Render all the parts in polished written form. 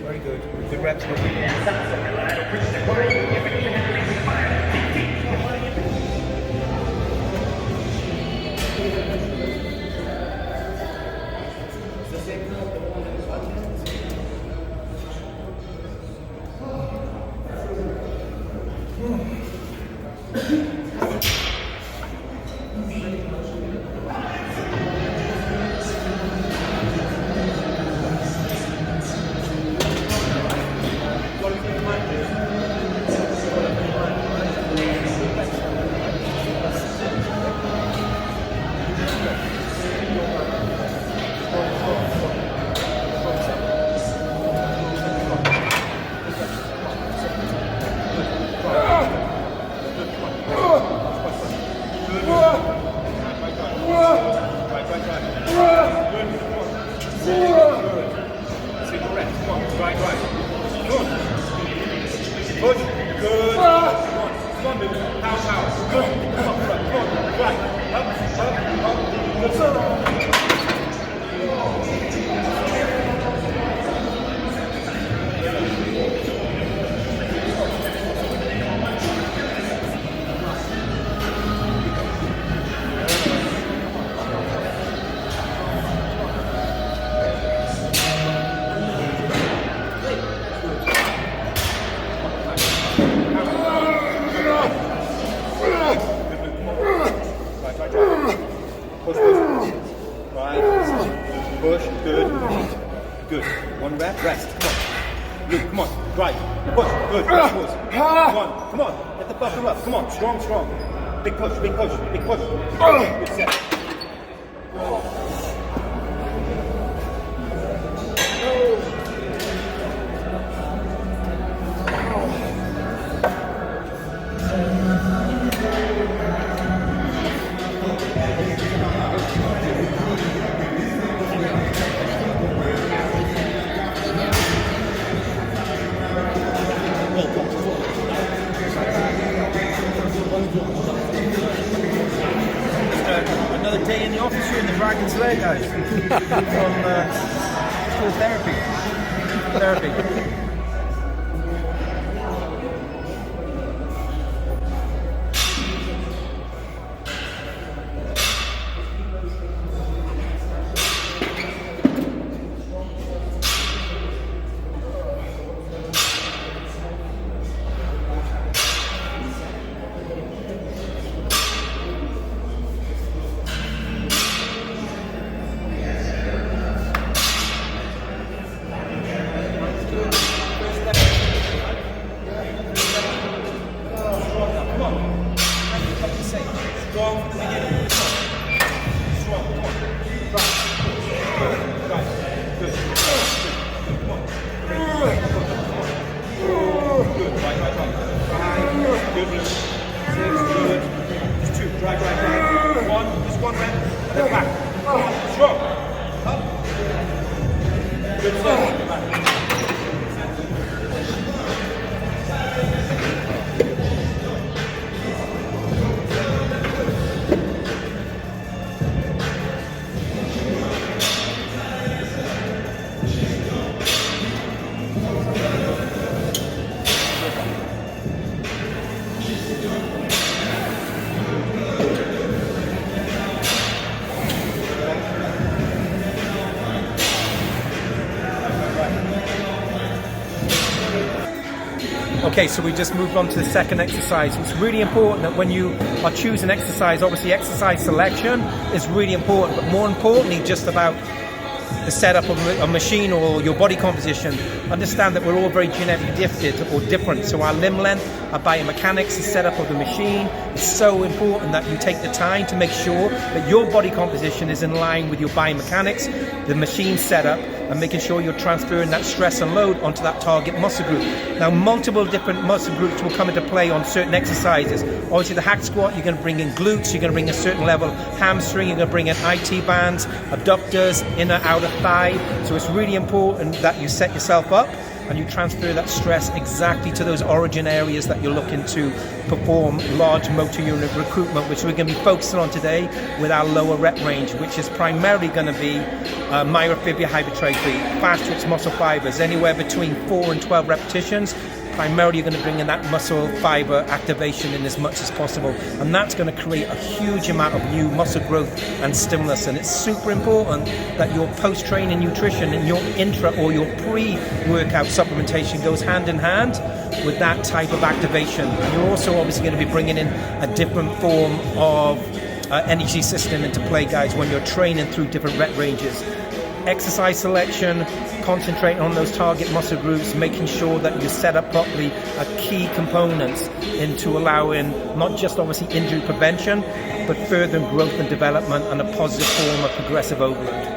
Very good. Good reps. Good. One rep, rest. Come on. Luke, come on. Drive. Push. Good. Push. Come on. Come on. Get the buckle up. Come on. Strong, strong. Big push, big push, big push. Good set. Another day in the office here in the Dragon's Leg, guys. From therapy. Strong from the beginning. Strong. Come on. Right. Right. Good. Come on. Good. Right. Good. 6. Good. Just 2. Drive. 1. Just 1 rep. And then back. Strong. Up. Good. Back. Okay, so we just moved on to the second exercise. It's really important that when you are choosing exercise, obviously exercise selection is really important, but more importantly, just about the setup of a machine or your body composition. Understand that we're all very genetically gifted or different. So our limb length, our biomechanics, the setup of the machine, it's so important that you take the time to make sure that your body composition is in line with your biomechanics, the machine setup, and making sure you're transferring that stress and load onto that target muscle group. Now, multiple different muscle groups will come into play on certain exercises. Obviously, the hack squat, you're going to bring in glutes, you're going to bring a certain level hamstring, you're going to bring in IT bands, abductors, inner, outer thigh. So it's really important that you set yourself up and you transfer that stress exactly to those origin areas that you're looking to perform large motor unit recruitment, which we're going to be focusing on today with our lower rep range, which is primarily going to be myofibria hypertrophy, fast twitch muscle fibers, anywhere between 4 and 12 repetitions. Primarily, you're going to bring in that muscle fiber activation in as much as possible, and that's going to create a huge amount of new muscle growth and stimulus. And it's super important that your post-training nutrition and your intra or your pre-workout supplementation goes hand in hand with that type of activation. And you're also obviously going to be bringing in a different form of energy system into play, guys, when you're training through different rep ranges. Exercise selection, concentrating on those target muscle groups, making sure that you set up properly are key components into allowing not just obviously injury prevention, but further growth and development and a positive form of progressive overload.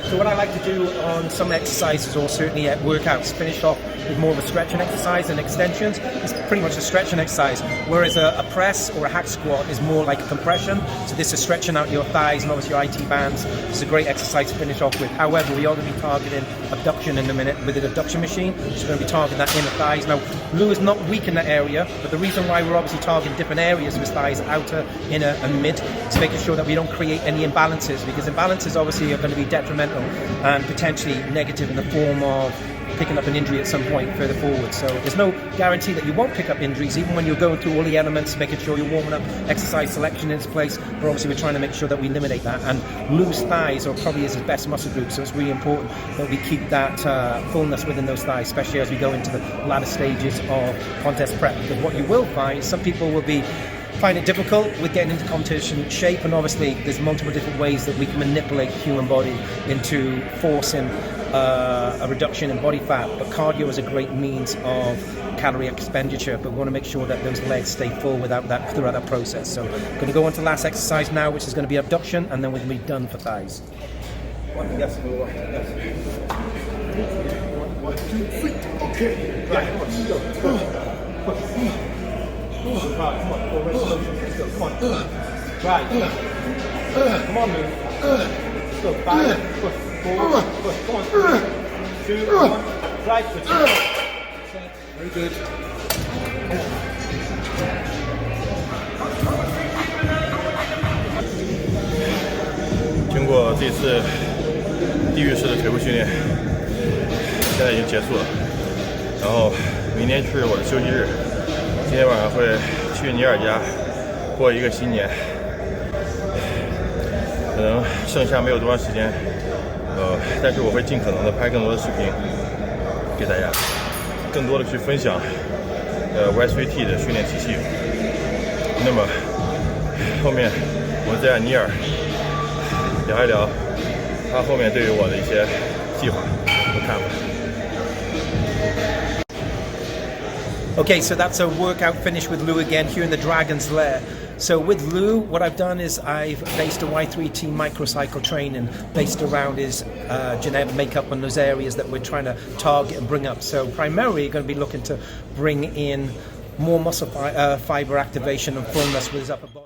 So what I like to do on some exercises, or certainly at workouts, finish off with more of a stretching exercise and extensions. It's pretty much a stretching exercise, whereas a press or a hack squat is more like a compression. So this is stretching out your thighs and obviously your IT bands. It's a great exercise to finish off with. However, we are going to be targeting abduction in a minute with an abduction machine. So we're going to be targeting that inner thighs. Now, Lou is not weak in that area, but the reason why we're obviously targeting different areas of his thighs, outer, inner and mid, is making sure that we don't create any imbalances, because imbalances obviously are going to be detrimental and potentially negative in the form of picking up an injury at some point further forward. So there's no guarantee that you won't pick up injuries, even when you're going through all the elements, making sure you're warming up, exercise selection in its place. But obviously we're trying to make sure that we eliminate that. And Lou's thighs are probably his best muscle group, so it's really important that we keep that fullness within those thighs, especially as we go into the latter stages of contest prep. Because what you will find, some people will find it difficult with getting into competition shape, and obviously there's multiple different ways that we can manipulate the human body into forcing a reduction in body fat, but cardio is a great means of calorie expenditure, but we want to make sure that those legs stay full throughout that process. So I'm going to go on to the last exercise now, which is going to be abduction, and then we're going to be done for thighs. Yes, yes. 1, 2, 3. Okay. Right. Come on. Right. Come on. Go right motion. Let's go. Come on. Right. Come on, move. Let's go. 5. Push. 4. Push. Come on. 3, 2, 1. Right. Push. Very good. 经过这次地狱式的腿部训练，现在已经结束了。然后明天是我的休息日，今天晚上会去尼尔家过一个新年。可能剩下没有多长时间，但是我会尽可能的拍更多的视频给大家，更多的去分享YSVT 的训练体系。那么后面我们再让尼尔聊一聊他后面对于我的一些计划和看法。 Okay, so that's a workout finish with Lou again here in the Dragon's Lair. So with Lou, what I've done is I've based a Y3T microcycle training based around his genetic makeup and those areas that we're trying to target and bring up. So primarily you're going to be looking to bring in more muscle fiber activation and fullness with his upper body.